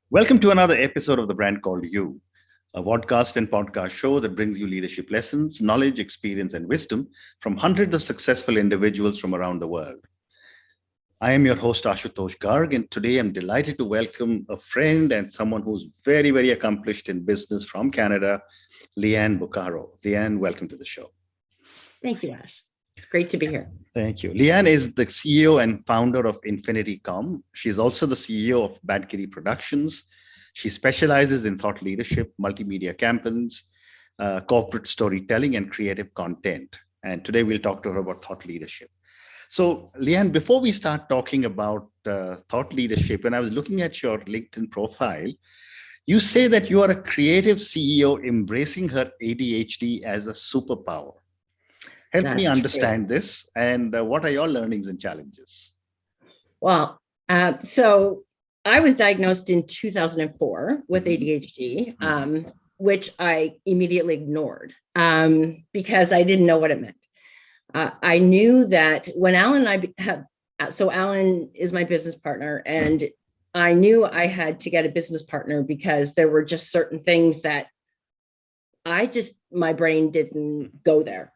Welcome to another episode of The Brand Called You, a podcast and podcast show that brings you leadership lessons, knowledge, experience, and wisdom from hundreds of successful individuals from around the world. I am your host, Ashutosh Garg, and today I'm delighted to welcome a friend and someone who's very, very accomplished in business from Canada, Leanne Bucaro. Leanne, welcome to the show. Thank you, Ash. It's great to be here. Thank you. Leanne is the CEO and founder of InfinityComm. She's also the CEO of Bad Kitty Productions. She specializes in thought leadership, multimedia campaigns, corporate storytelling, and creative content. And today we'll talk to her about thought leadership. So, Leanne, before we start talking about thought leadership, when I was looking at your LinkedIn profile, you say that you are a creative CEO embracing her ADHD as a superpower. Help me understand this, and what are your learnings and challenges? Well, so I was diagnosed in 2004 with ADHD, which I immediately ignored because I didn't know what it meant. I knew that when Alan and I have, so Alan is my business partner, and I knew I had to get a business partner because there were just certain things that my brain didn't go there.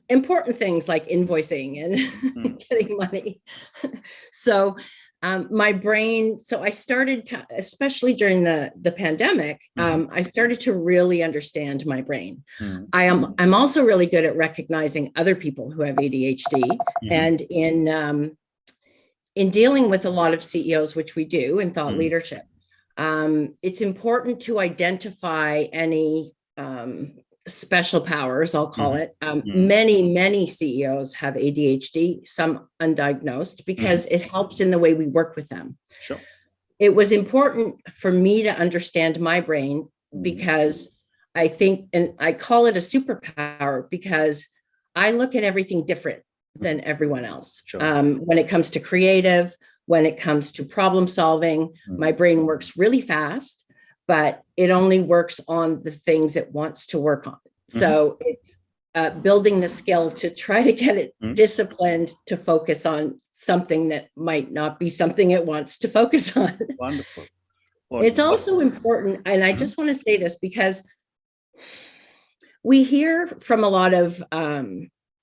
Important things like invoicing and getting money. So my brain, so I started to, especially during the pandemic, I started to really understand my brain. I'm also really good at recognizing other people who have ADHD, and in dealing with a lot of CEOs, which we do in thought leadership, it's important to identify any special powers, I'll call it. Many CEOs have ADHD, some undiagnosed, because it helps in the way we work with them. Sure. It was important for me to understand my brain because I think, and I call it a superpower because I look at everything different than everyone else. Sure. When it comes to creative, when it comes to problem solving, my brain works really fast, but it only works on the things it wants to work on. So it's building the skill to try to get it disciplined to focus on something that might not be something it wants to focus on. Wonderful. It's also important, and I just want to say this because we hear from a lot of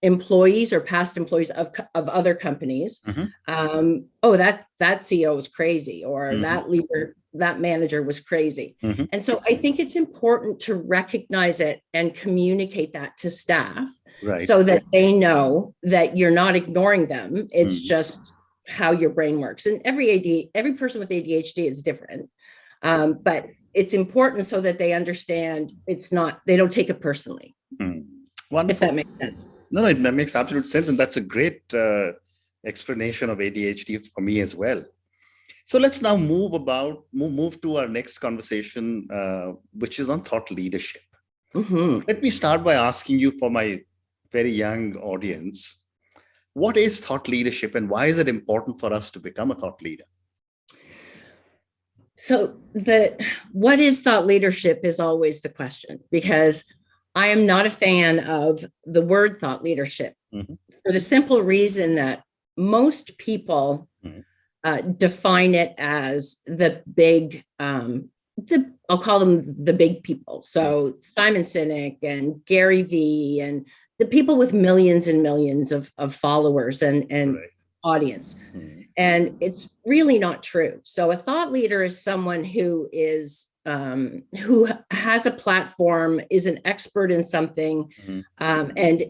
employees or past employees of other companies, oh, that CEO was crazy, or that leader, that manager was crazy. And so I think it's important to recognize it and communicate that to staff, so that they know that you're not ignoring them. It's just how your brain works. And every person with ADHD is different. But it's important so that they understand they don't take it personally. Wonderful. If that makes sense. No, that makes absolute sense. And that's a great explanation of ADHD for me as well. So let's now move to our next conversation, which is on thought leadership. Let me start by asking you, for my very young audience, what is thought leadership and why is it important for us to become a thought leader? So what is thought leadership is always the question, because I am not a fan of the word thought leadership for the simple reason that most people define it as the big, I'll call them the big people. So Simon Sinek and Gary Vee and the people with millions and millions of followers and audience. And it's really not true. So a thought leader is someone who has a platform, is an expert in something, and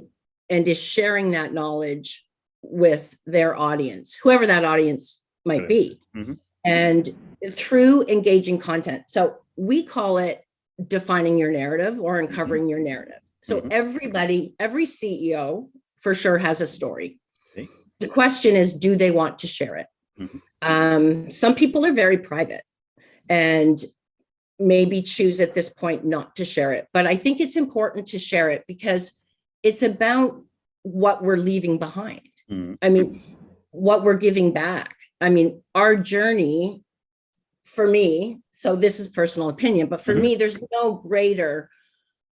is sharing that knowledge with their audience, whoever that audience might be, and through engaging content. So we call it defining your narrative or uncovering your narrative. So every CEO for sure has a story. The question is, do they want to share it? Some people are very private and maybe choose at this point not to share it. But I think it's important to share it because it's about what we're leaving behind. I mean, what we're giving back. I mean, our journey, for me, so this is personal opinion, but for me, there's no greater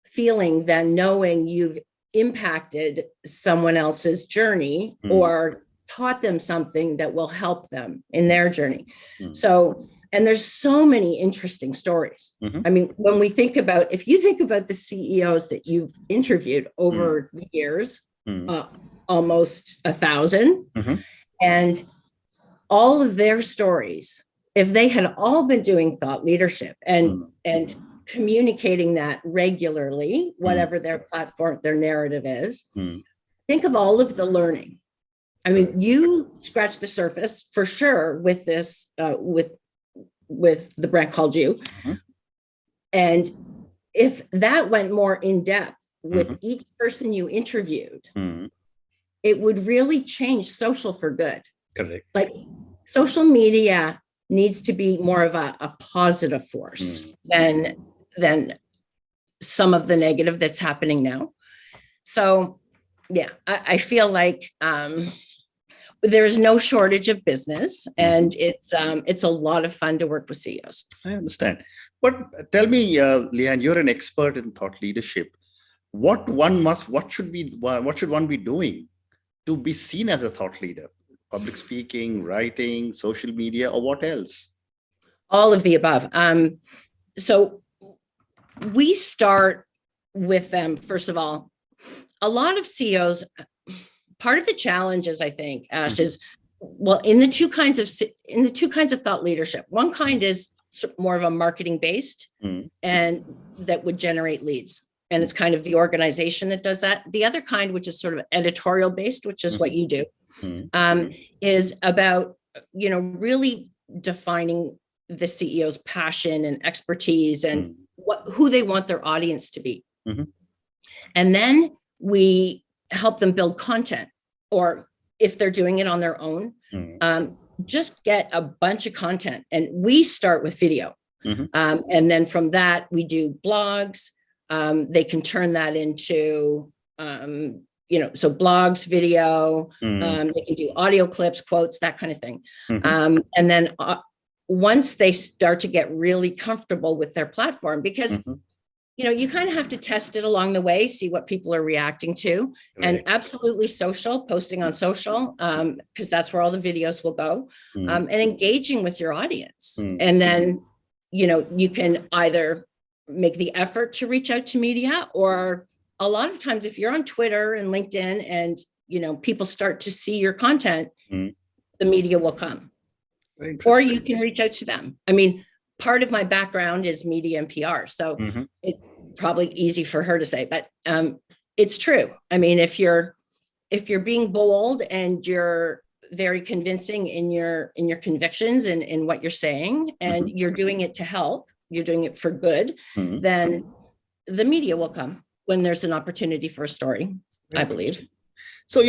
feeling than knowing you've impacted someone else's journey or taught them something that will help them in their journey. So And there's so many interesting stories. I mean, when we think about, if you think about the CEOs that you've interviewed over the years, almost 1,000, and all of their stories, if they had all been doing thought leadership and communicating that regularly, whatever their platform, their narrative is, think of all of the learning. I mean, you scratch the surface for sure with this, with the brand called you. And if that went more in depth with each person you interviewed, it would really change social for good. Correct. Like social media needs to be more of a positive force than some of the negative that's happening now. So yeah, I feel like there's no shortage of business, and it's a lot of fun to work with CEOs. I understand. But tell me, Leanne, you're an expert in thought leadership. What should one be doing to be seen as a thought leader? Public speaking, writing, social media, or what else? All of the above. So we start with them, first of all. A lot of CEOs, part of the challenge is, I think, Ash, is, well, in the two kinds of thought leadership. One kind is more of a marketing based, and that would generate leads. And it's kind of the organization that does that. The other kind, which is sort of editorial based, which is what you do, is about, really defining the CEO's passion and expertise and who they want their audience to be. And then we help them build content, or if they're doing it on their own, just get a bunch of content. And we start with video. And then from that, we do blogs. They can turn that into, so blogs, video, they can do audio clips, quotes, that kind of thing. And then once they start to get really comfortable with their platform, because you kind of have to test it along the way, see what people are reacting to. And absolutely posting on social, because that's where all the videos will go, and engaging with your audience. And then, you can either make the effort to reach out to media, or a lot of times if you're on Twitter and LinkedIn and, people start to see your content, the media will come. Or you can reach out to them. I mean, part of my background is media and PR, so it's probably easy for her to say, but it's true. I mean, if you're being bold and you're very convincing in your convictions and in what you're saying, and you're doing it to help, you're doing it for good, then the media will come when there's an opportunity for a story, I believe. So,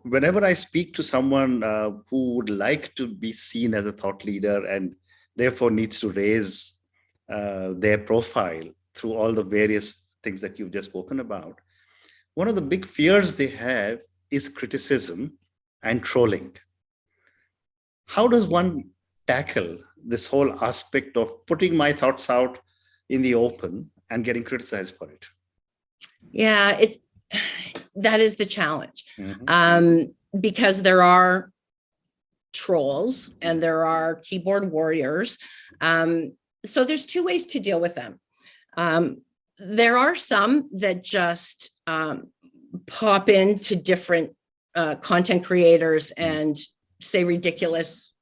whenever I speak to someone who would like to be seen as a thought leader and therefore needs to raise their profile through all the various things that you've just spoken about, one of the big fears they have is criticism and trolling. How does one tackle this whole aspect of putting my thoughts out in the open and getting criticized for it? Yeah, that is the challenge, because there are trolls and there are keyboard warriors. So there's two ways to deal with them. There are some that just pop into different content creators and say ridiculous,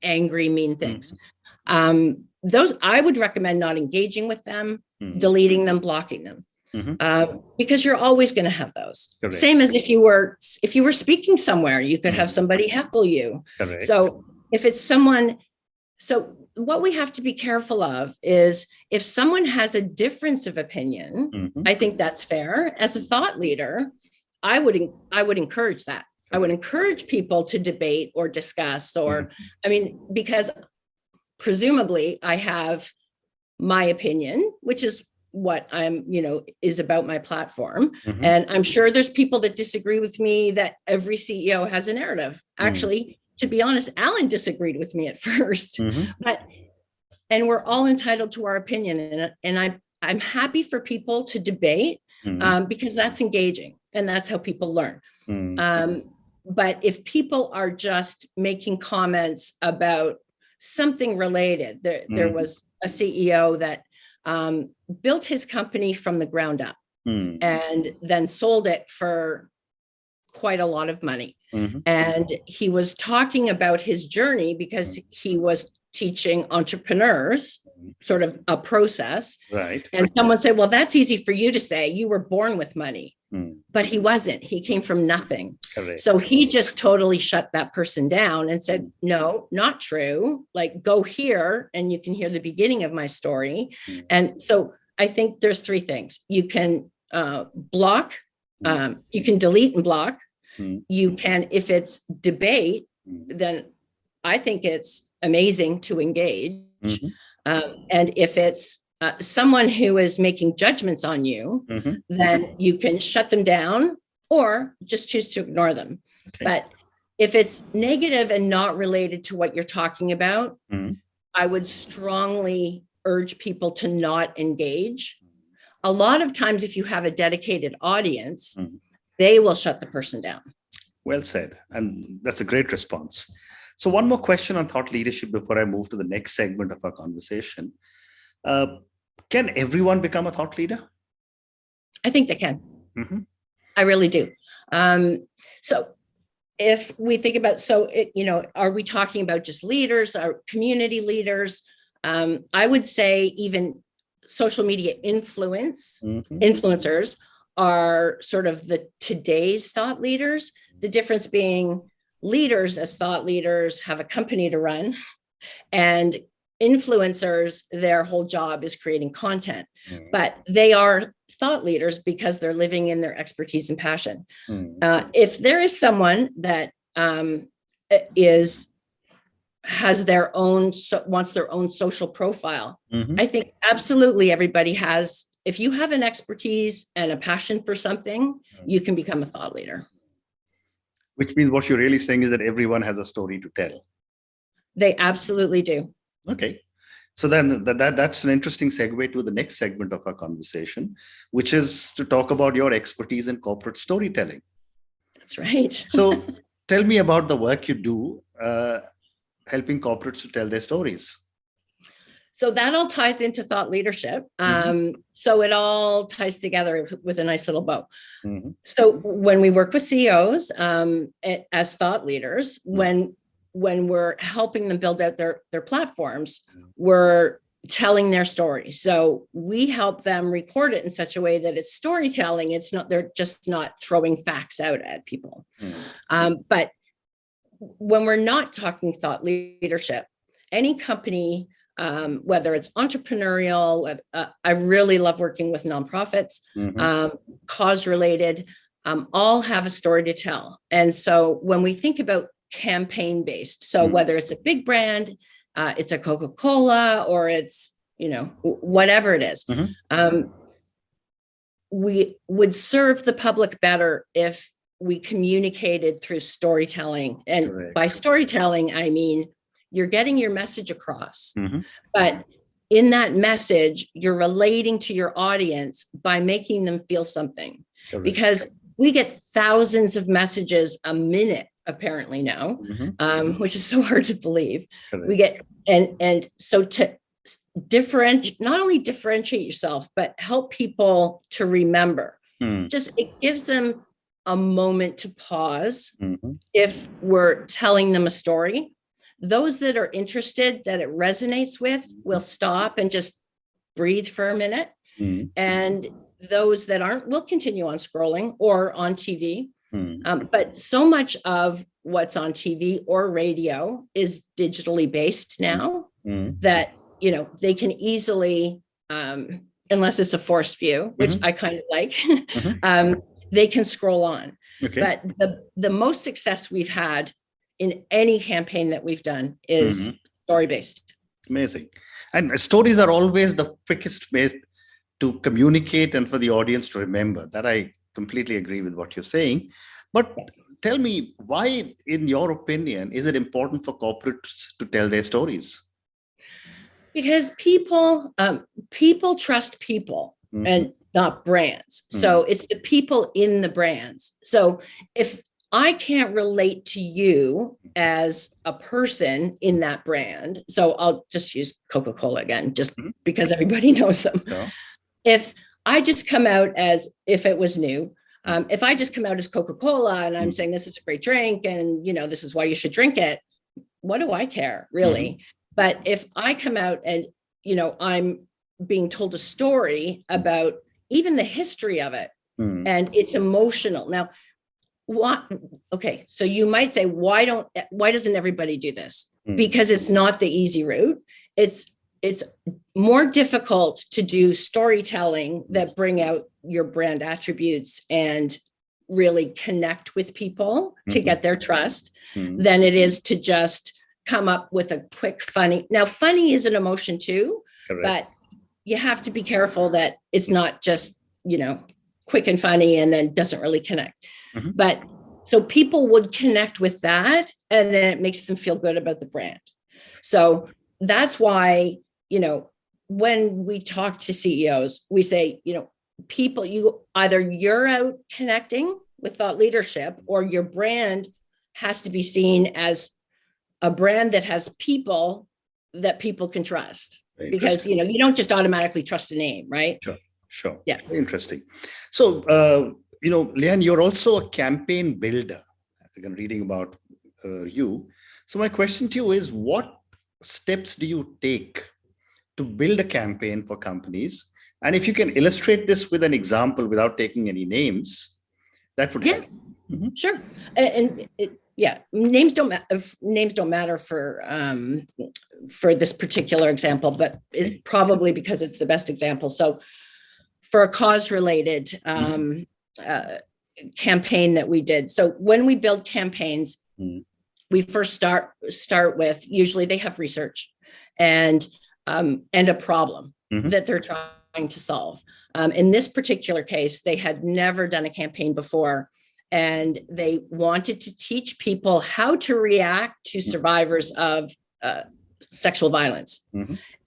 angry, mean things. Those I would recommend not engaging with them, deleting them, blocking them. Because you're always going to have those. Correct. Same as if you were speaking somewhere, you could have somebody heckle you. Correct. So if it's someone, so what we have to be careful of is if someone has a difference of opinion, I think that's fair. As a thought leader, I would encourage that. I would encourage people to debate or discuss, or because presumably I have my opinion, which is what I'm, is about my platform. And I'm sure there's people that disagree with me, that every CEO has a narrative. Actually, to be honest, Alan disagreed with me at first, and we're all entitled to our opinion. And I'm happy for people to debate, because that's engaging and that's how people learn. But if people are just making comments about something related. There was a CEO that built his company from the ground up and then sold it for quite a lot of money. And he was talking about his journey because he was teaching entrepreneurs sort of a process. Right. And someone said, well, that's easy for you to say. You were born with money. But he wasn't. He came from nothing. Correct. So he just totally shut that person down and said, no, not true. Like, go here and you can hear the beginning of my story. And so I think there's three things. You can block, you can delete and block. You can, if it's debate, then I think it's amazing to engage. And if it's someone who is making judgments on you, then you can shut them down or just choose to ignore them. Okay. But if it's negative and not related to what you're talking about, I would strongly urge people to not engage. A lot of times, if you have a dedicated audience, they will shut the person down. Well said. And that's a great response. So one more question on thought leadership before I move to the next segment of our conversation. Can everyone become a thought leader? I think they can. I really do. So if we think about, are we talking about just leaders or community leaders? I would say even social media influencers are sort of the today's thought leaders. The difference being leaders as thought leaders have a company to run, and influencers, their whole job is creating content, but they are thought leaders because they're living in their expertise and passion. If there is someone that has their own, wants their own social profile, I think absolutely everybody has. If you have an expertise and a passion for something, you can become a thought leader. Which means what you're really saying is that everyone has a story to tell. They absolutely do. Okay. So then that's an interesting segue to the next segment of our conversation, which is to talk about your expertise in corporate storytelling. That's right. So tell me about the work you do helping corporates to tell their stories. So that all ties into thought leadership. So it all ties together with a nice little bow. So when we work with CEOs as thought leaders, when we're helping them build out their platforms, we're telling their story. So we help them record it in such a way that it's storytelling. It's not, they're just not throwing facts out at people. But when we're not talking thought leadership, any company, whether it's entrepreneurial, I really love working with nonprofits, cause related, all have a story to tell. And so when we think about campaign based, so whether it's a big brand, it's a Coca-Cola, or it's, whatever it is, we would serve the public better if we communicated through storytelling. And correct. By storytelling, I mean, you're getting your message across, but in that message, you're relating to your audience by making them feel something. Correct. Because we get thousands of messages a minute, apparently now, which is so hard to believe. Correct. We get, and so to differentiate, not only differentiate yourself, but help people to remember, just, it gives them a moment to pause. If we're telling them a story, those that are interested, that it resonates with, will stop and just breathe for a minute. And those that aren't will continue on scrolling or on TV. But so much of what's on TV or radio is digitally based now that, they can easily, unless it's a forced view, which I kind of like, they can scroll on. Okay. But the most success we've had in any campaign that we've done is story-based. Amazing. And stories are always the quickest way to communicate and for the audience to remember. That I completely agree with what you're saying. But tell me, why, in your opinion, is it important for corporates to tell their stories? Because people trust people and not brands. So it's the people in the brands. So if I can't relate to you as a person in that brand, so I'll just use Coca-Cola again, just because everybody knows them. Yeah. If I just come out as, if it was new, if I just come out as Coca-Cola and I'm saying this is a great drink and, you know, this is why you should drink it, what do I care, really? But if I come out and, you know, I'm being told a story about even the history of it, and it's emotional. Now, what? Okay, so you might say, why doesn't everybody do this? Because it's not the easy route. It's more difficult to do storytelling that bring out your brand attributes and really connect with people to get their trust than it is to just come up with a quick funny. Now, funny is an emotion too, but you have to be careful that it's not just, you know, quick and funny and then doesn't really connect. But so people would connect with that, and then it makes them feel good about the brand. So that's why, you know, when we talk to CEOs, we say, you know, people, you're out connecting with thought leadership, or your brand has to be seen as a brand that has people that people can trust. Because, you know, you don't just automatically trust a name, right? Sure. Yeah. Very interesting. So, you know, Leanne, you're also a campaign builder. I think I'm reading about you. So my question to you is, what steps do you take to build a campaign for companies? And if you can illustrate this with an example without taking any names, that would help. Sure. And names don't matter for this particular example, but it probably because it's the best example. So for a cause-related campaign that we did. So when we build campaigns, we first start with, usually they have research and a problem that they're trying to solve. In this particular case, they had never done a campaign before, and they wanted to teach people how to react to survivors of sexual violence.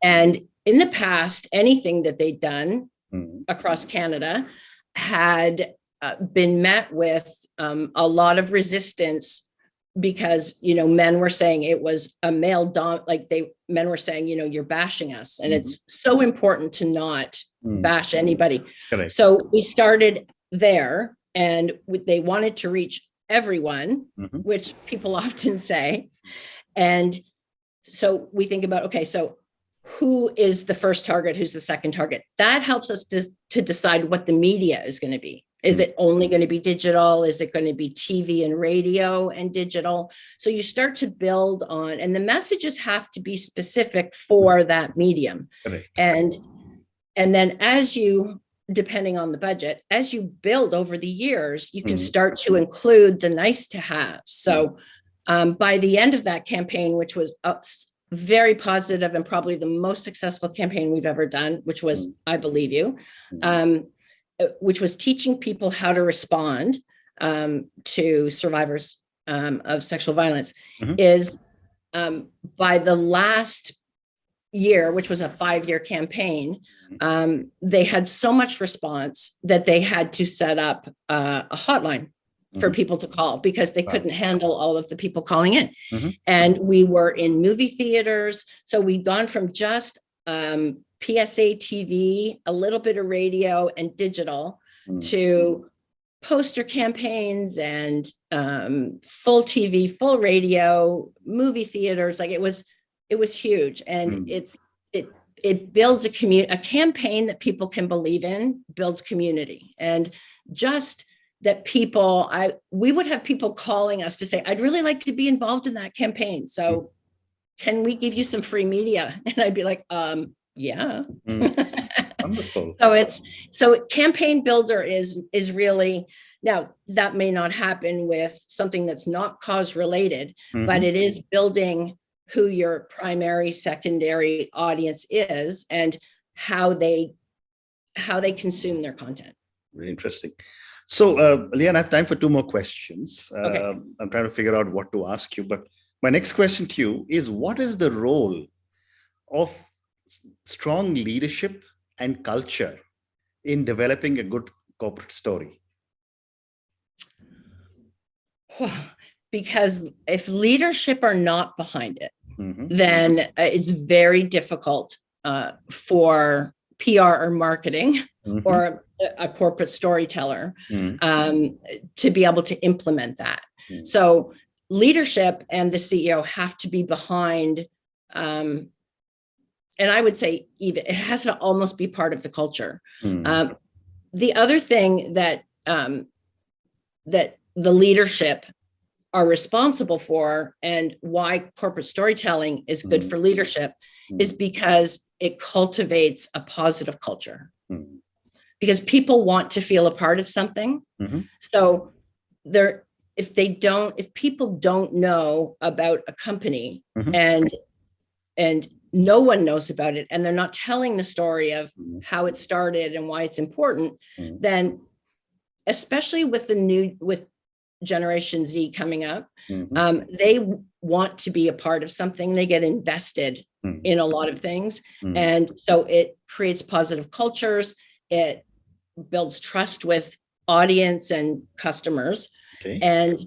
And in the past, anything that they'd done across Canada had been met with a lot of resistance, because, you know, men were saying it was a male men were saying, you know, you're bashing us. And it's so important to not bash anybody. So we started there, and they wanted to reach everyone, which people often say. And so we think about, okay, so who is the first target? Who's the second target? That helps us to decide what the media is going to be. Is it only going to be digital? Is it going to be TV and radio and digital? So you start to build on, and the messages have to be specific for that medium. And then as you, depending on the budget, as you build over the years, you can start to include the nice to have. So by the end of that campaign, which was very positive and probably the most successful campaign we've ever done, which was I Believe You, which was teaching people how to respond to survivors of sexual violence, is by the last year, which was a 5-year campaign, they had so much response that they had to set up a hotline for people to call, because they couldn't handle all of the people calling in. And we were in movie theaters. So we'd gone from just PSA TV, a little bit of radio and digital, to poster campaigns and full TV, full radio, movie theaters. Like it was huge. And it builds a campaign that people can believe in, builds community. And just that we would have people calling us to say, I'd really like to be involved in that campaign. So can we give you some free media? And I'd be like, yeah. Wonderful. So campaign builder is really, now that may not happen with something that's not cause related, but it is building who your primary, secondary audience is and how they consume their content. Very interesting. So, Leanne, I have time for 2 more questions. Okay. I'm trying to figure out what to ask you, but my next question to you is, what is the role of strong leadership and culture in developing a good corporate story? Because if leadership are not behind it, then it's very difficult for PR or marketing or a corporate storyteller to be able to implement that. So leadership and the CEO have to be behind, and I would say even it has to almost be part of the culture. The other thing that that the leadership are responsible for, and why corporate storytelling is good for leadership, is because it cultivates a positive culture. Because people want to feel a part of something. So if people don't know about a company and no one knows about it, and they're not telling the story of how it started and why it's important, then especially with Generation Z coming up, they want to be a part of something. They get invested in a lot of things. And so it creates positive cultures. It builds trust with audience and customers. And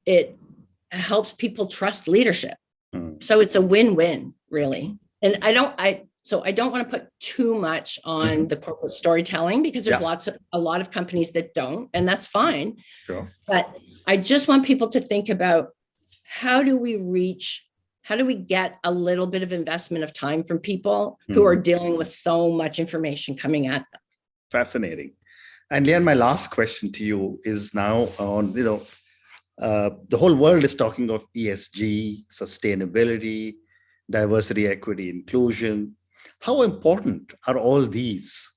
it helps people trust leadership. So it's a win-win, really. And I don't want to put too much on the corporate storytelling, because there's a lot of companies that don't, and that's fine. But I just want people to think about, how do we get a little bit of investment of time from people who are dealing with so much information coming at them. Fascinating. And Leanne, my last question to you is now on, the whole world is talking of ESG, sustainability, diversity, equity, inclusion. How important are all these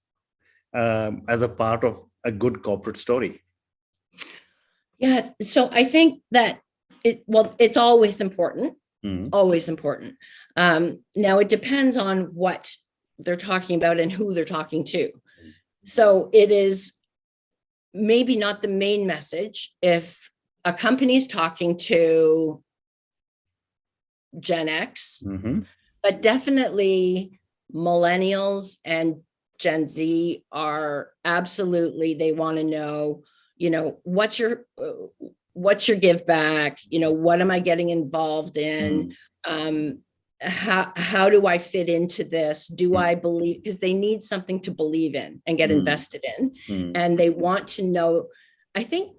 as a part of a good corporate story? Yeah, so I think that it's always important, always important. Now it depends on what they're talking about and who they're talking to. So it is maybe not the main message if a company is talking to Gen X, but definitely millennials and Gen Z are absolutely, they want to know, what's your give back? What am I getting involved in? How do I fit into this? Do I believe? Because they need something to believe in and get invested in. And they want to know, I think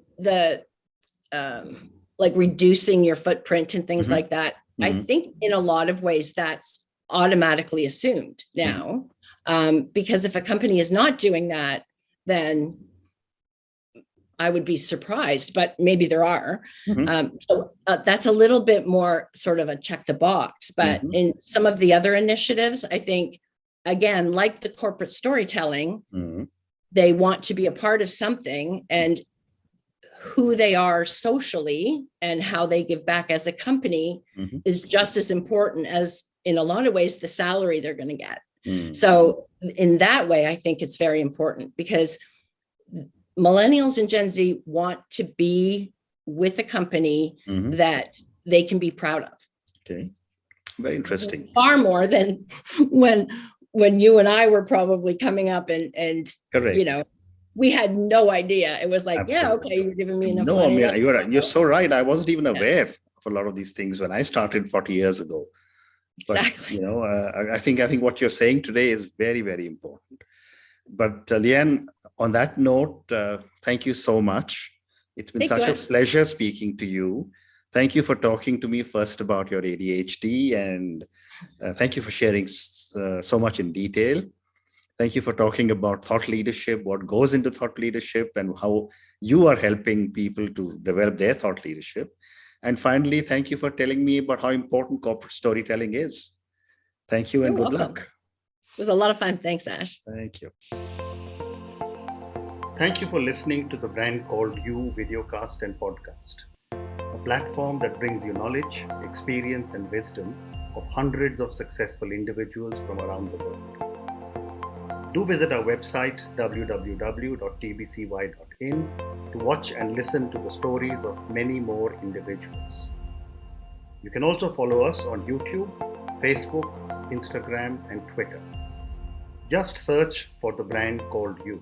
like reducing your footprint and things like that. I think in a lot of ways that's automatically assumed now, because if a company is not doing that, then I would be surprised, but maybe there are. So that's a little bit more sort of a check the box. But in some of the other initiatives, I think, again, like the corporate storytelling, they want to be a part of something, and who they are socially and how they give back as a company is just as important as, in a lot of ways, the salary they're going to get. So in that way, I think it's very important, because millennials and Gen Z want to be with a company that they can be proud of. Okay, very interesting. Far more than when you and I were probably coming up and Correct. We had no idea. It was like, Absolutely. yeah, okay, you're giving me enough No, money. I mean, you're so right. I wasn't even aware of a lot of these things when I started 40 years ago. Exactly. But, I think what you're saying today is very, very important. But Leanne, on that note, thank you so much. It's been such a pleasure speaking to you. Thank you for talking to me first about your ADHD, and thank you for sharing so much in detail. Thank you for talking about thought leadership, what goes into thought leadership, and how you are helping people to develop their thought leadership. And finally, thank you for telling me about how important corporate storytelling is. Thank you and good luck. It was a lot of fun. Thanks, Ash. Thank you. Thank you for listening to the Brand Called You videocast and podcast, a platform that brings you knowledge, experience, and wisdom of hundreds of successful individuals from around the world. Do visit our website www.tbcy.in to watch and listen to the stories of many more individuals. You can also follow us on YouTube, Facebook, Instagram, and Twitter. Just search for the Brand Called You.